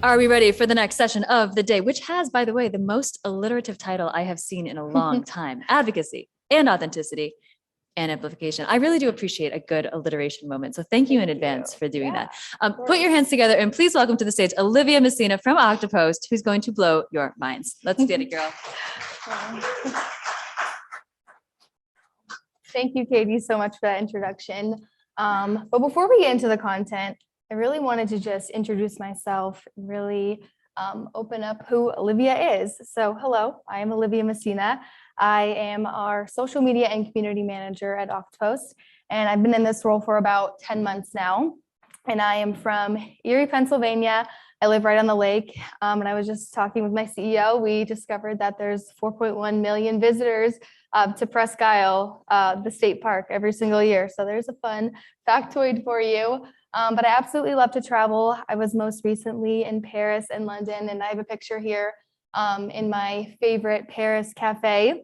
Are we ready for the next session of the day, which has, by the way, the most alliterative title I have seen in a long time: Advocacy and Authenticity and Amplification. I really do appreciate a good alliteration moment. So thank you in advance for doing that. Put your hands together and please welcome to the stage Olivia Messina from Oktopost, who's going to blow your minds. Let's get it, girl. Thank you, Katie, so much for that introduction. But before we get into the content, I really wanted to just introduce myself and really open up who Olivia is. So hello, I am Olivia Messina. I am our social media and community manager at Oktopost, and I've been in this role for about 10 months now. And I am from Erie, Pennsylvania. I live right on the lake. And I was just talking with my CEO. We discovered that there's 4.1 million visitors to Presque Isle, the state park, every single year. So there's a fun factoid for you. But I absolutely love to travel. I was most recently in Paris and London, and I have a picture here in my favorite Paris cafe.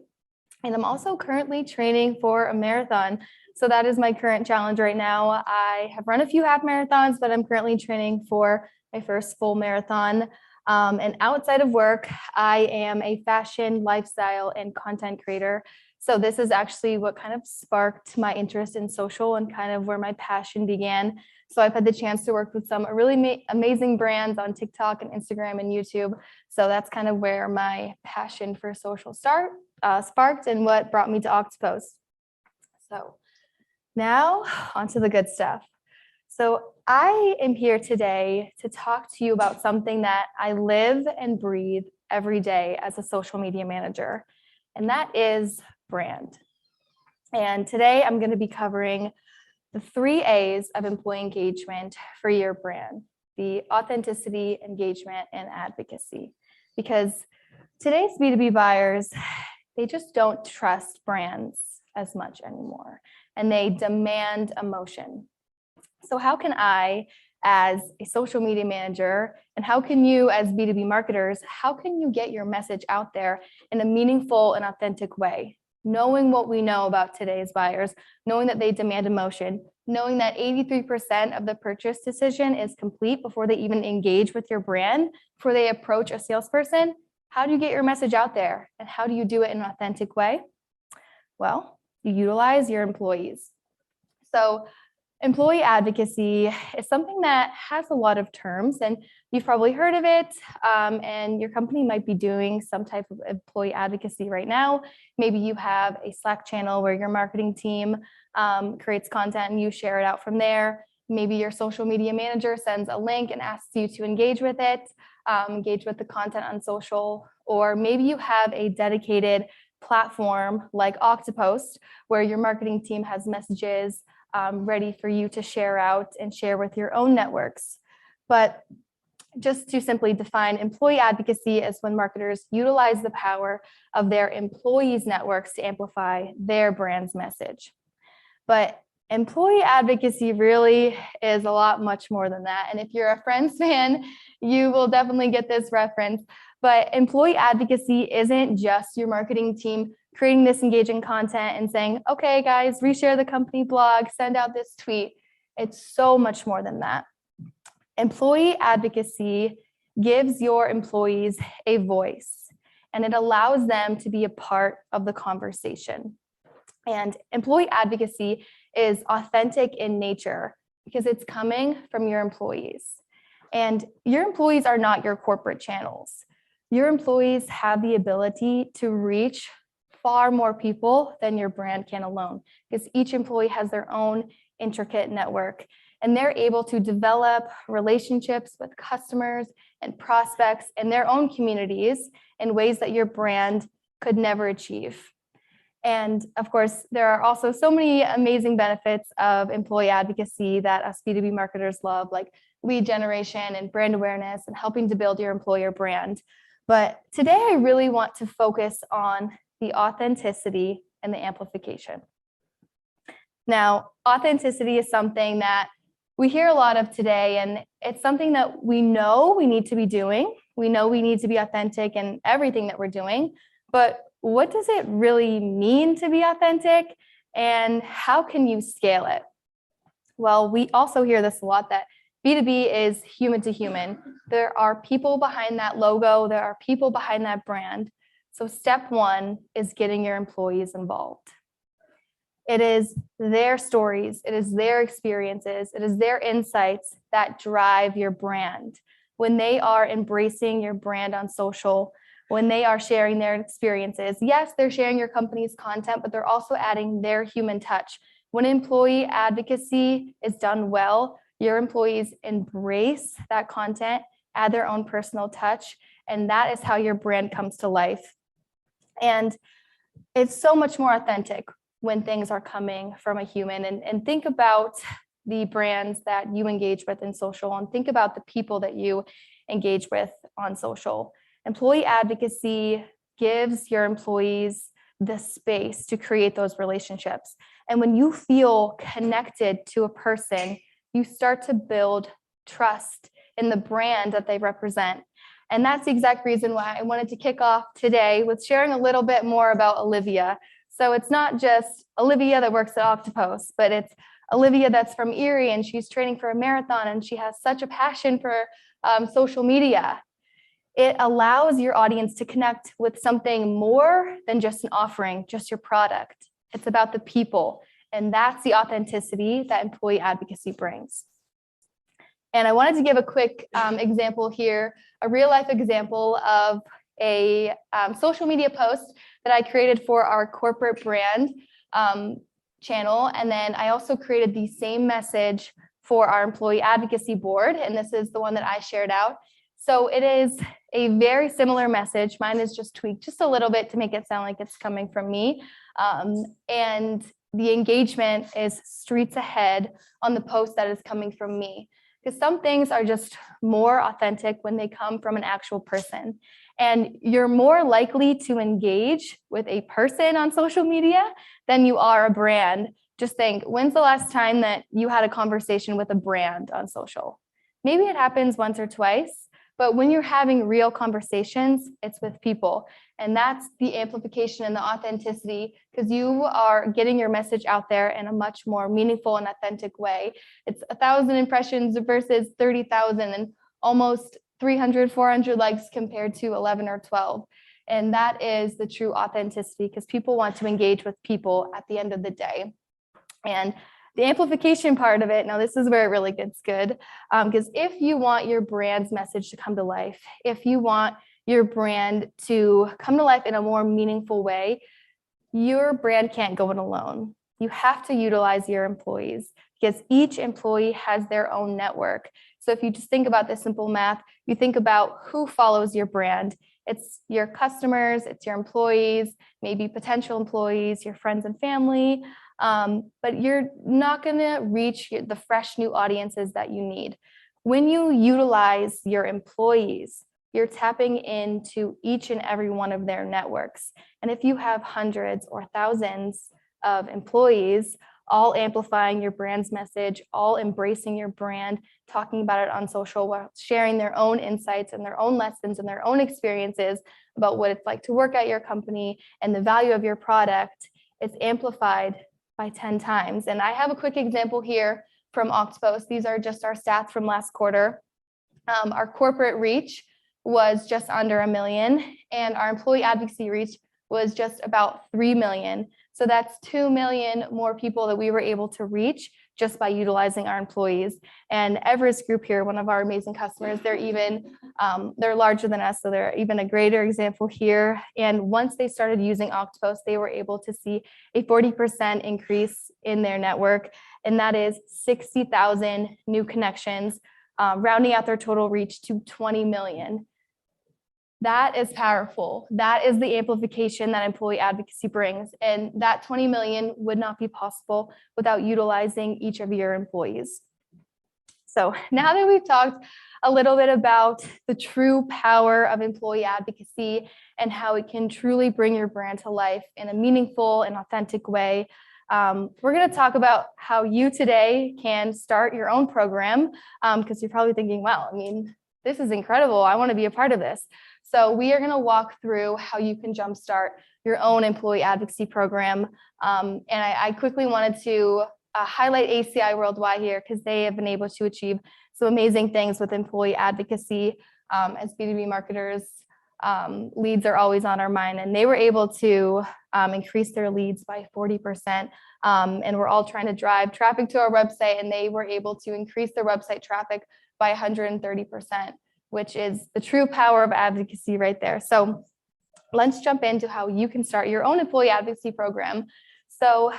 And I'm also currently training for a marathon. So that is my current challenge right now. I have run a few half marathons, but I'm currently training for my first full marathon. And outside of work, I am a fashion, lifestyle, and content creator. So this is actually what kind of sparked my interest in social and kind of where my passion began. So I've had the chance to work with some really amazing brands on TikTok and Instagram and YouTube. So that's kind of where my passion for social sparked and what brought me to Oktopost. So now onto the good stuff. So I am here today to talk to you about something that I live and breathe every day as a social media manager, and that is brand. And today I'm going to be covering the 3 A's of employee engagement for your brand: the authenticity, engagement, and advocacy. Because today's B2B buyers, they just don't trust brands as much anymore, and they demand emotion. So how can I, as a social media manager, and how can you as B2B marketers, how can you get your message out there in a meaningful and authentic way? Knowing what we know about today's buyers, knowing that they demand emotion, knowing that 83% of the purchase decision is complete before they even engage with your brand, before they approach a salesperson, how do you get your message out there? And how do you do it in an authentic way? Well, you utilize your employees. So employee advocacy is something that has a lot of terms, and you've probably heard of it, and your company might be doing some type of employee advocacy right now. Maybe you have a Slack channel where your marketing team creates content and you share it out from there. Maybe your social media manager sends a link and asks you to engage with it, engage with the content on social, or maybe you have a dedicated platform like Oktopost where your marketing team has messages ready for you to share out and share with your own networks. But just to simply define employee advocacy as when marketers utilize the power of their employees' networks to amplify their brand's message. But employee advocacy really is a lot much more than that. And if you're a Friends fan, you will definitely get this reference. But employee advocacy isn't just your marketing team creating this engaging content and saying, okay, guys, reshare the company blog, send out this tweet. It's so much more than that. Employee advocacy gives your employees a voice, and it allows them to be a part of the conversation. And employee advocacy is authentic in nature because it's coming from your employees. And your employees are not your corporate channels. Your employees have the ability to reach far more people than your brand can alone, because each employee has their own intricate network, and they're able to develop relationships with customers and prospects in their own communities in ways that your brand could never achieve. And of course, there are also so many amazing benefits of employee advocacy that us B2B marketers love, like lead generation and brand awareness and helping to build your employer brand. But today I really want to focus on the authenticity and the amplification. Now, authenticity is something that we hear a lot of today, and it's something that we know we need to be doing. We know we need to be authentic in everything that we're doing, but what does it really mean to be authentic, and how can you scale it? Well, we also hear this a lot, that B2B is human to human. There are people behind that logo. There are people behind that brand. So step one is getting your employees involved. It is their stories, it is their experiences, it is their insights that drive your brand. When they are embracing your brand on social, when they are sharing their experiences, yes, they're sharing your company's content, but they're also adding their human touch. When employee advocacy is done well, your employees embrace that content, add their own personal touch, and that is how your brand comes to life. And it's so much more authentic when things are coming from a human. And think about the brands that you engage with in social, and think about the people that you engage with on social. Employee advocacy gives your employees the space to create those relationships. And when you feel connected to a person, you start to build trust in the brand that they represent. And that's the exact reason why I wanted to kick off today with sharing a little bit more about Olivia. So it's not just Olivia that works at Oktopost, but it's Olivia that's from Erie, and she's training for a marathon, and she has such a passion for social media. It allows your audience to connect with something more than just an offering, just your product. It's about the people, and that's the authenticity that employee advocacy brings. And I wanted to give a quick example here, a real life example of a social media post that I created for our corporate brand channel. And then I also created the same message for our employee advocacy board. And this is the one that I shared out. So it is a very similar message. Mine is just tweaked just a little bit to make it sound like it's coming from me. And the engagement is streets ahead on the post that is coming from me. Because some things are just more authentic when they come from an actual person. And you're more likely to engage with a person on social media than you are a brand. Just think, when's the last time that you had a conversation with a brand on social? Maybe it happens once or twice, but when you're having real conversations, it's with people. And that's the amplification and the authenticity, because you are getting your message out there in a much more meaningful and authentic way. It's 1,000 impressions versus 30,000 and almost 300, 400 likes compared to 11 or 12. And that is the true authenticity, because people want to engage with people at the end of the day. And the amplification part of it, now this is where it really gets good, because if you want your brand's message to come to life, if you want your brand to come to life in a more meaningful way, your brand can't go it alone. You have to utilize your employees, because each employee has their own network. So if you just think about this simple math, you think about who follows your brand. It's your customers, it's your employees, maybe potential employees, your friends and family, but you're not going to reach the fresh new audiences that you need. When you utilize your employees, you're tapping into each and every one of their networks. And if you have hundreds or thousands of employees, all amplifying your brand's message, all embracing your brand, talking about it on social, sharing their own insights and their own lessons and their own experiences about what it's like to work at your company and the value of your product, it's amplified by 10 times. And I have a quick example here from Oktopost. These are just our stats from last quarter. Our corporate reach was just under 1 million, and our employee advocacy reach was just about 3 million. So that's 2 million more people that we were able to reach just by utilizing our employees. And Everest Group here, one of our amazing customers, they're larger than us, so they're even a greater example here. And once they started using Oktopost, they were able to see a 40% increase in their network, and that is 60,000 new connections, rounding out their total reach to 20 million. That is powerful. That is the amplification that employee advocacy brings. And that 20 million would not be possible without utilizing each of your employees. So now that we've talked a little bit about the true power of employee advocacy and how it can truly bring your brand to life in a meaningful and authentic way, we're going to talk about how you today can start your own program, because you're probably thinking, wow, this is incredible. I want to be a part of this. So we are going to walk through how you can jumpstart your own employee advocacy program. And I quickly wanted to highlight ACI Worldwide here because they have been able to achieve some amazing things with employee advocacy. As B2B marketers, leads are always on our mind, and they were able to increase their leads by 40%. And we're all trying to drive traffic to our website, and they were able to increase their website traffic by 130%, which is the true power of advocacy right there. So let's jump into how you can start your own employee advocacy program. So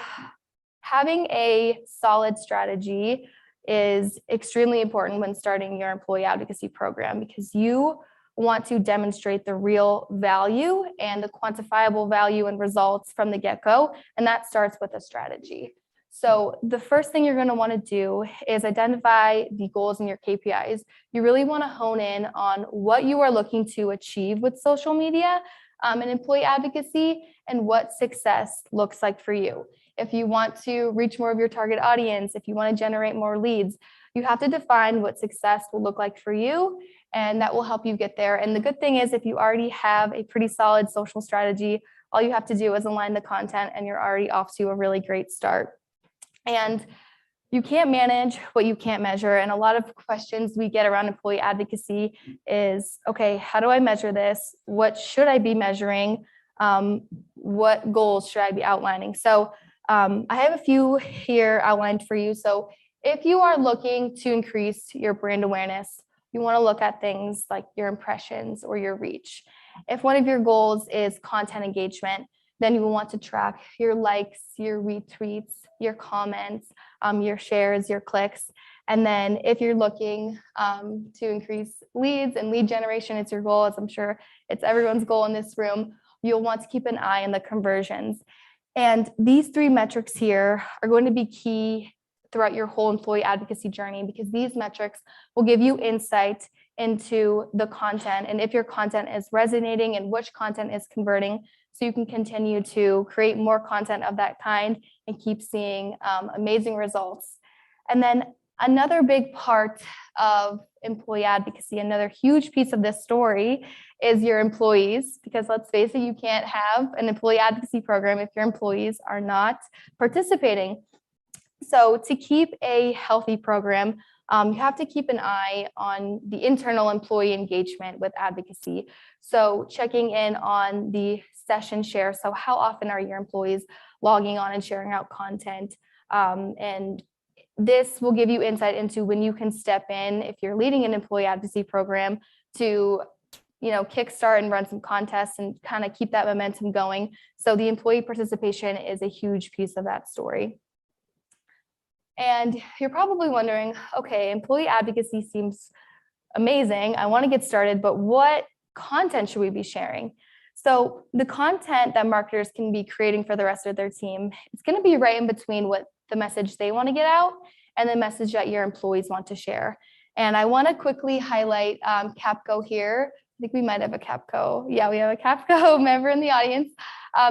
having a solid strategy is extremely important when starting your employee advocacy program, because you want to demonstrate the real value and the quantifiable value and results from the get-go, and that starts with a strategy. So the first thing you're going to want to do is identify the goals and your KPIs. You really want to hone in on what you are looking to achieve with social media and employee advocacy, and what success looks like for you. If you want to reach more of your target audience, if you want to generate more leads, you have to define what success will look like for you, and that will help you get there. And the good thing is, if you already have a pretty solid social strategy, all you have to do is align the content and you're already off to a really great start. And you can't manage what you can't measure. And a lot of questions we get around employee advocacy is, okay, how do I measure this? What should I be measuring? What goals should I be outlining? So I have a few here outlined for you. So if you are looking to increase your brand awareness, you want to look at things like your impressions or your reach. If one of your goals is content engagement, then you will want to track your likes, your retweets, your comments, your shares, your clicks. And then if you're looking to increase leads and lead generation, it's your goal, as I'm sure it's everyone's goal in this room, you'll want to keep an eye on the conversions. And these three metrics here are going to be key throughout your whole employee advocacy journey, because these metrics will give you insight into the content and if your content is resonating and which content is converting, so you can continue to create more content of that kind and keep seeing amazing results. And then another big part of employee advocacy, another huge piece of this story, is your employees, because let's face it, you can't have an employee advocacy program if your employees are not participating. So to keep a healthy program, you have to keep an eye on the internal employee engagement with advocacy. So checking in on the session share. So how often are your employees logging on and sharing out content? And this will give you insight into when you can step in, if you're leading an employee advocacy program, to kickstart and run some contests and kind of keep that momentum going. So the employee participation is a huge piece of that story. And you're probably wondering, okay, employee advocacy seems amazing. I want to get started, but what content should we be sharing? So the content that marketers can be creating for the rest of their team, it's going to be right in between what the message they want to get out and the message that your employees want to share. And I want to quickly highlight Capco here. I think we might have a Capco. Yeah, we have a Capco member in the audience.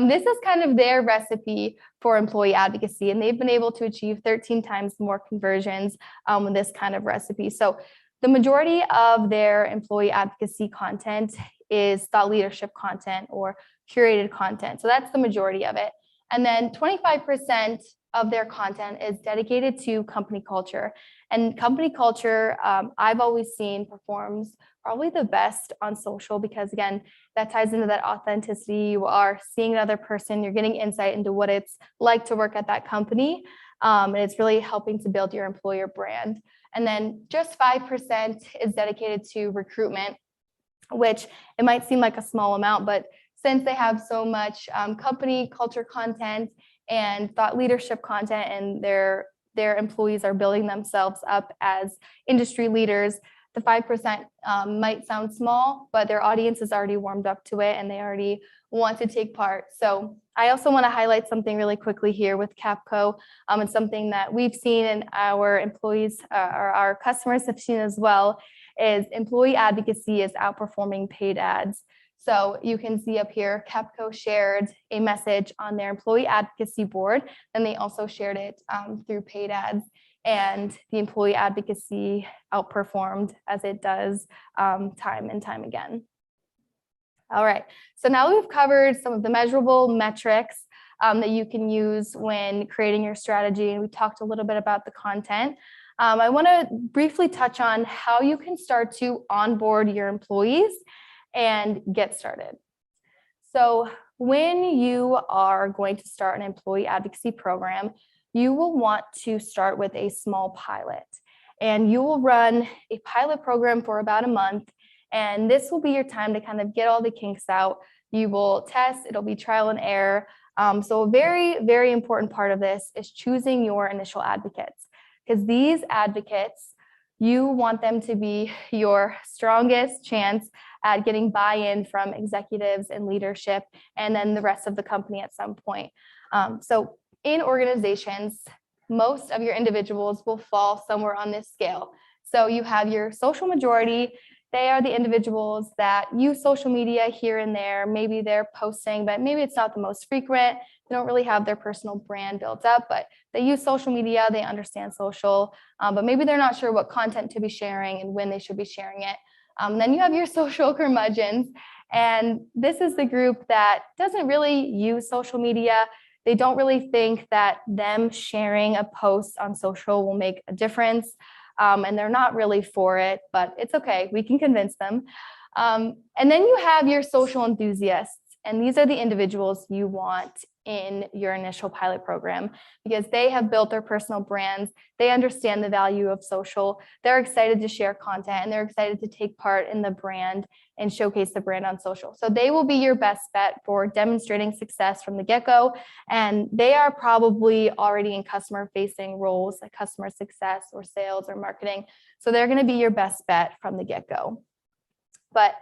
This is kind of their recipe for employee advocacy, and they've been able to achieve 13 times more conversions with this kind of recipe. So the majority of their employee advocacy content is thought leadership content or curated content. So that's the majority of it. And then 25% of their content is dedicated to company culture. And company culture, I've always seen, performs probably the best on social, because again, that ties into that authenticity. You are seeing another person, you're getting insight into what it's like to work at that company. And it's really helping to build your employer brand. And then just 5% is dedicated to recruitment, which it might seem like a small amount, but since they have so much company culture content and thought leadership content, and their employees are building themselves up as industry leaders, the 5% might sound small, but their audience is already warmed up to it and they already want to take part. So I also want to highlight something really quickly here with Capco. It's something that we've seen and our employees or our customers have seen as well, is employee advocacy is outperforming paid ads. So you can see up here, Capco shared a message on their employee advocacy board, and they also shared it through paid ads. And the employee advocacy outperformed, as it does time and time again. All right, so now we've covered some of the measurable metrics. that you can use when creating your strategy. And we talked a little bit about the content. I want to briefly touch on how you can start to onboard your employees and get started. So when you are going to start an employee advocacy program, you will want to start with a small pilot. And you will run a pilot program for about a month. And this will be your time to kind of get all the kinks out. You will test, it'll be trial and error. So a very, very important part of this is choosing your initial advocates, because these advocates, you want them to be your strongest chance at getting buy-in from executives and leadership, and then the rest of the company at some point. So in organizations, most of your individuals will fall somewhere on this scale. So you have your social majority. They are the individuals that use social media here and there. Maybe they're posting, but maybe it's not the most frequent. They don't really have their personal brand built up, but they use social media. They understand social, but maybe they're not sure what content to be sharing and when they should be sharing it. Then you have your social curmudgeons. And this is the group that doesn't really use social media. They don't really think that them sharing a post on social will make a difference. And they're not really for it, but it's okay. We can convince them. And then you have your social enthusiasts. And these are the individuals you want in your initial pilot program, because they have built their personal brands. They understand the value of social. They're excited to share content, and they're excited to take part in the brand and showcase the brand on social. So they will be your best bet for demonstrating success from the get-go. And they are probably already in customer-facing roles like customer success or sales or marketing. So they're going to be your best bet from the get-go. But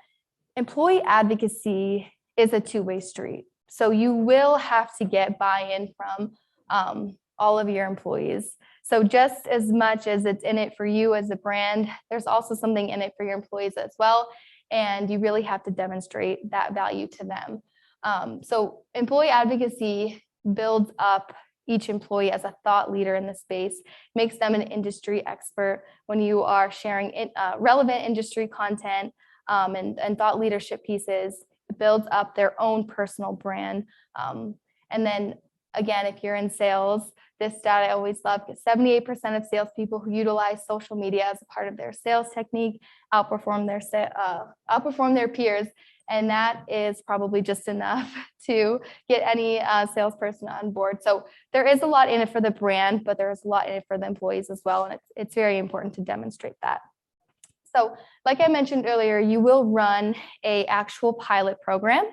employee advocacy is a two-way street. So you will have to get buy-in from all of your employees. So just as much as it's in it for you as a brand, there's also something in it for your employees as well. And you really have to demonstrate that value to them. So employee advocacy builds up each employee as a thought leader in the space, makes them an industry expert when you are sharing relevant industry content and thought leadership pieces. It builds up their own personal brand. And then again, if you're in sales, this stat I always love, because 78% of salespeople who utilize social media as a part of their sales technique outperform their peers. And that is probably just enough to get any salesperson on board. So there is a lot in it for the brand, but there is a lot in it for the employees as well. And it's very important to demonstrate that. So like I mentioned earlier, you will run an actual pilot program,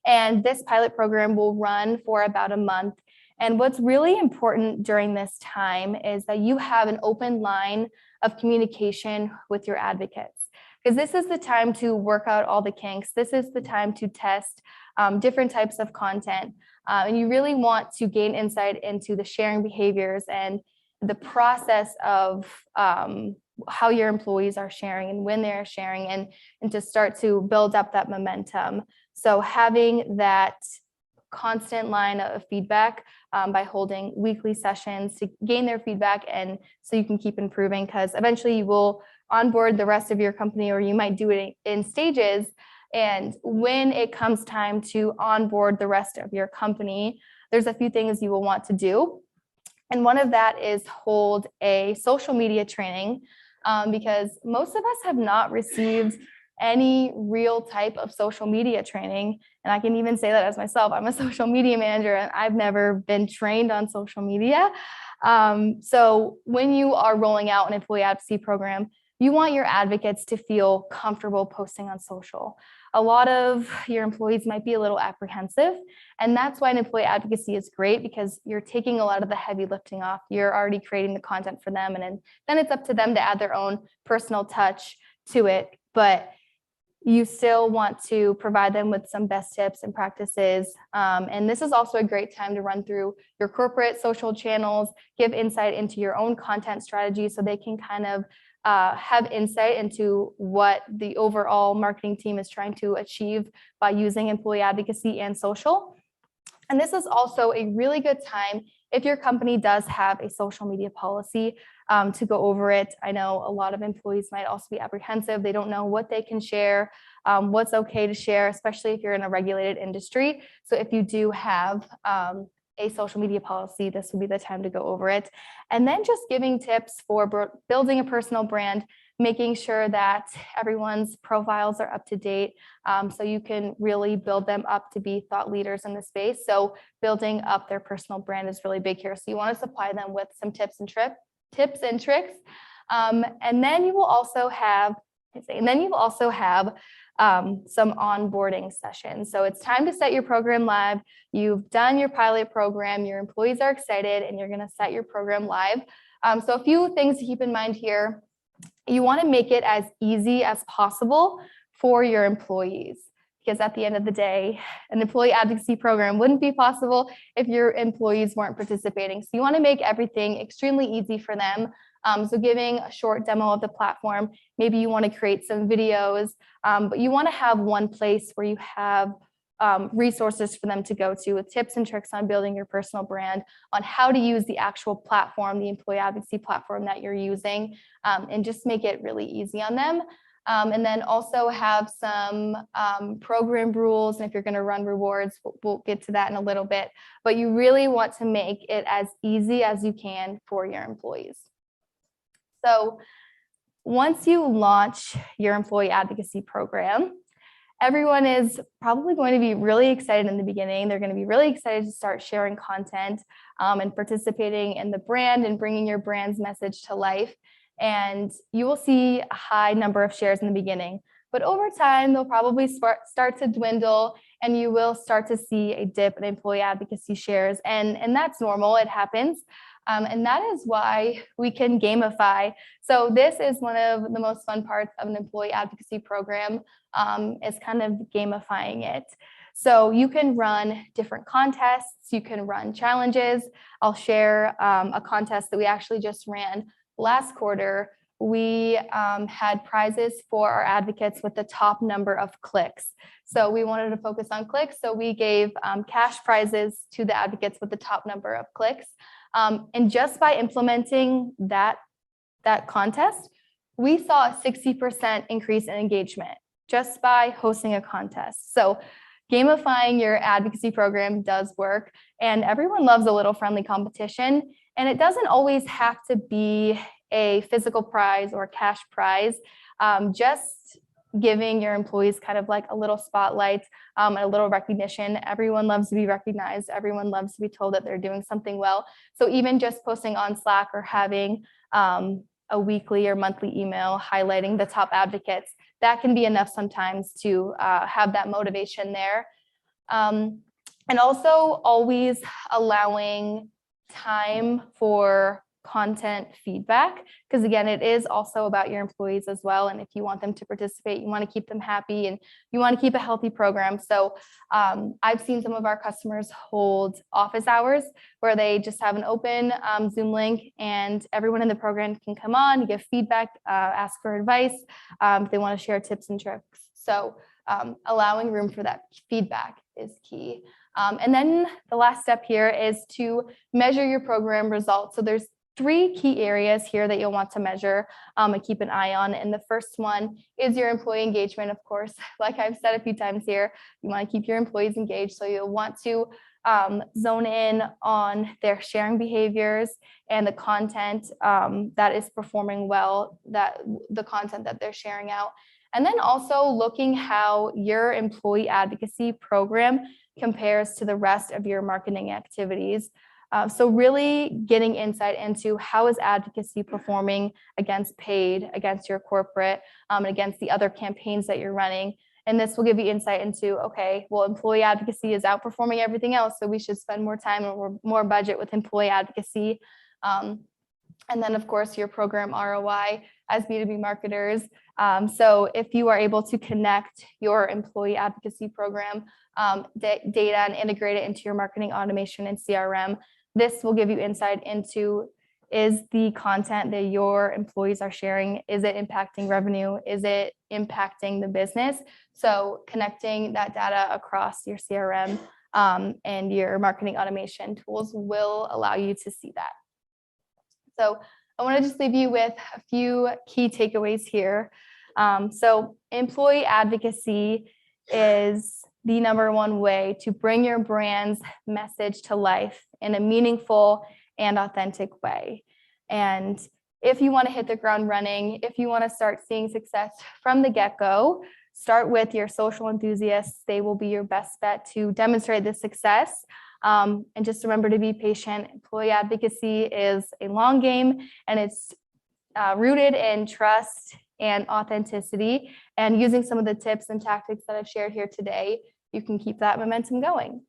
and this pilot program will run for about a month. And what's really important during this time is that you have an open line of communication with your advocates, because this is the time to work out all the kinks. This is the time to test different types of content. And you really want to gain insight into the sharing behaviors and the process of how your employees are sharing and when they're sharing, and to start to build up that momentum. So having that constant line of feedback by holding weekly sessions to gain their feedback, and so you can keep improving, because eventually you will onboard the rest of your company, or you might do it in stages. And when it comes time to onboard the rest of your company, there's a few things you will want to do. And one of that is hold a social media training, because most of us have not received any real type of social media training. And I can even say that as myself. I'm a social media manager, and I've never been trained on social media. So when you are rolling out an employee advocacy program, you want your advocates to feel comfortable posting on social. A lot of your employees might be a little apprehensive, and that's why an employee advocacy is great, because you're taking a lot of the heavy lifting off. You're already creating the content for them, and then it's up to them to add their own personal touch to it. But you still want to provide them with some best tips and practices. And this is also a great time to run through your corporate social channels, give insight into your own content strategy, so they can kind of have insight into what the overall marketing team is trying to achieve by using employee advocacy and social. And this is also a really good time, if your company does have a social media policy, to go over it. I know a lot of employees might also be apprehensive. They don't know what they can share, what's okay to share, especially if you're in a regulated industry. So if you do have a social media policy, this would be the time to go over it. And then just giving tips for building a personal brand, making sure that everyone's profiles are up to date, so you can really build them up to be thought leaders in the space. So building up their personal brand is really big here. So you want to supply them with some tips and tricks. And then you will also have some onboarding sessions. So it's time to set your program live. You've done your pilot program, your employees are excited, and you're going to set your program live. So a few things to keep in mind here. You want to make it as easy as possible for your employees, because at the end of the day, an employee advocacy program wouldn't be possible if your employees weren't participating. So you want to make everything extremely easy for them. So giving a short demo of the platform, maybe you want to create some videos, but you want to have one place where you have resources for them to go to with tips and tricks on building your personal brand, on how to use the actual platform, the employee advocacy platform that you're using, and just make it really easy on them. And then also have some program rules. And if you're going to run rewards, we'll get to that in a little bit. But you really want to make it as easy as you can for your employees. So once you launch your employee advocacy program, everyone is probably going to be really excited in the beginning. They're going to be really excited to start sharing content and participating in the brand and bringing your brand's message to life. And you will see a high number of shares in the beginning. But over time, they'll probably start to dwindle, and you will start to see a dip in employee advocacy shares. And that's normal. It happens. And that is why we can gamify. So this is one of the most fun parts of an employee advocacy program, is kind of gamifying it. So you can run different contests, you can run challenges. I'll share a contest that we actually just ran last quarter. We had prizes for our advocates with the top number of clicks. So we wanted to focus on clicks. So we gave cash prizes to the advocates with the top number of clicks. And just by implementing that contest, we saw a 60% increase in engagement just by hosting a contest. So gamifying your advocacy program does work, and everyone loves a little friendly competition. And it doesn't always have to be a physical prize or a cash prize. Just giving your employees kind of like a little spotlight and a little recognition. Everyone loves to be recognized. Everyone loves to be told that they're doing something well. So even just posting on Slack or having a weekly or monthly email highlighting the top advocates, that can be enough sometimes to have that motivation there. And also always allowing time for content feedback, because again, it is also about your employees as well. And if you want them to participate, you want to keep them happy and you want to keep a healthy program. So I've seen some of our customers hold office hours where they just have an open Zoom link, and everyone in the program can come on, give feedback, ask for advice, if they want to share tips and tricks. So allowing room for that feedback is key. And then the last step here is to measure your program results. So there's 3 key areas here that you'll want to measure and keep an eye on. And the first one is your employee engagement, of course. Like I've said a few times here, you want to keep your employees engaged. So you'll want to zone in on their sharing behaviors and the content that is performing well, the content that they're sharing out. And then also looking how your employee advocacy program compares to the rest of your marketing activities. So really getting insight into how is advocacy performing against paid, against your corporate, and against the other campaigns that you're running. And this will give you insight into, okay, well, employee advocacy is outperforming everything else, so we should spend more time or more budget with employee advocacy. And then, of course, your program ROI as B2B marketers. So if you are able to connect your employee advocacy program data and integrate it into your marketing automation and CRM, this will give you insight into, is the content that your employees are sharing, is it impacting revenue? Is it impacting the business? So connecting that data across your CRM and your marketing automation tools will allow you to see that. So I want to just leave you with a few key takeaways here. So employee advocacy is the number one way to bring your brand's message to life in a meaningful and authentic way. And if you want to hit the ground running, if you want to start seeing success from the get-go, start with your social enthusiasts. They will be your best bet to demonstrate this success. And just remember to be patient. Employee advocacy is a long game, and it's rooted in trust and authenticity. And using some of the tips and tactics that I've shared here today, you can keep that momentum going.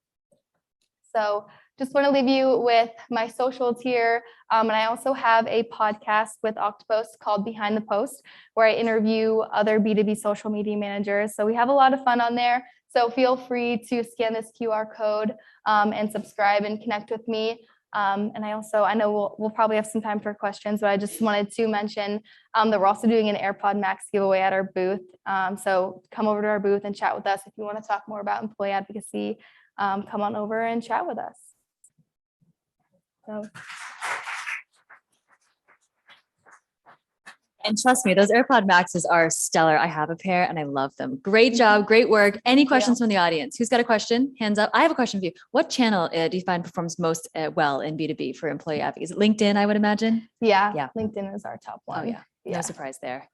So just want to leave you with my socials here. And I also have a podcast with Oktopost called Behind the Post, where I interview other B2B social media managers. So we have a lot of fun on there. So feel free to scan this QR code and subscribe and connect with me. And I know we'll probably have some time for questions, but I just wanted to mention that we're also doing an AirPod Max giveaway at our booth. So come over to our booth and chat with us. If you want to talk more about employee advocacy, come on over and chat with us. So. And trust me, those AirPod Maxes are stellar. I have a pair and I love them. Great job. Great work. Any questions from the audience? Who's got a question? Hands up. I have a question for you. What channel do you find performs most well in B2B for employee advocacy? LinkedIn, I would imagine. Yeah. LinkedIn is our top one. Oh yeah. No surprise there.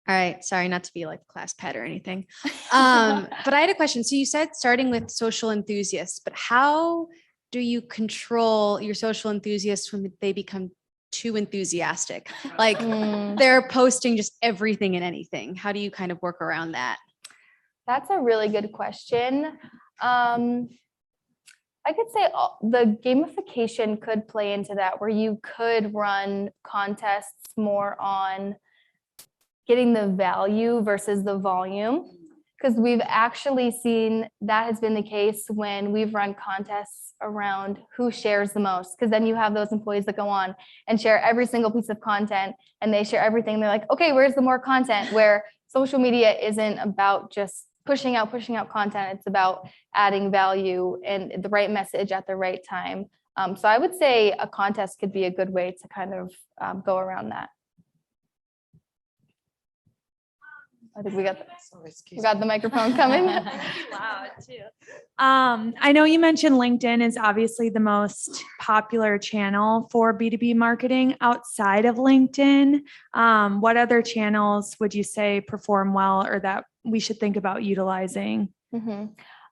All right. Sorry not to be like a class pet or anything. But I had a question. So you said starting with social enthusiasts, but how do you control your social enthusiasts when they become too enthusiastic? Like they're posting just everything and anything. How do you kind of work around that? That's a really good question. I could say the gamification could play into that, where you could run contests more on getting the value versus the volume, because we've actually seen that has been the case when we've run contests around who shares the most, because then you have those employees that go on and share every single piece of content, and they share everything. They're like, okay, where's the more content? Where social media isn't about just pushing out content. It's about adding value and the right message at the right time. So I would say a contest could be a good way to kind of go around that. I think we got the microphone coming. Loud too. I know you mentioned LinkedIn is obviously the most popular channel for B2B marketing. Outside of LinkedIn, what other channels would you say perform well, or that we should think about utilizing?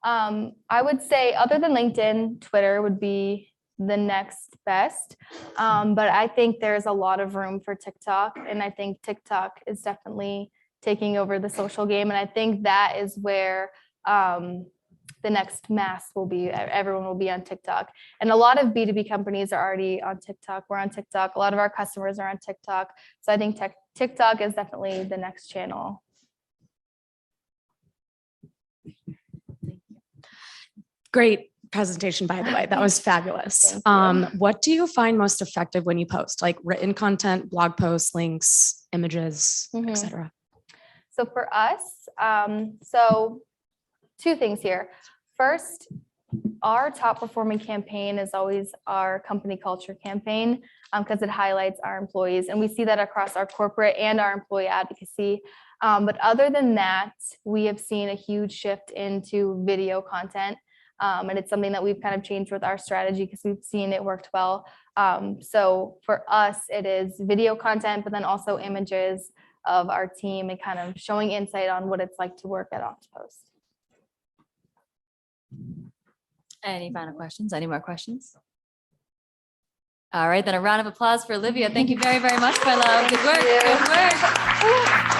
I would say, other than LinkedIn, Twitter would be the next best. But I think there's a lot of room for TikTok, and I think TikTok is definitely taking over the social game. And I think that is where the next mass will be. Everyone will be on TikTok. And a lot of B2B companies are already on TikTok. We're on TikTok. A lot of our customers are on TikTok. So I think TikTok is definitely the next channel. Great presentation, by the way. That was fabulous. What do you find most effective when you post, like written content, blog posts, links, images, etc.? So for us, so two things here. First, our top performing campaign is always our company culture campaign, because it highlights our employees, and we see that across our corporate and our employee advocacy. But other than that, we have seen a huge shift into video content. And it's something that we've kind of changed with our strategy because we've seen it worked well. So for us, it is video content, but then also images of our team and kind of showing insight on what it's like to work at Oktopost. Any final questions? Any more questions? All right, then a round of applause for Olivia. Thank you very, very much, my love. Good work. Good work.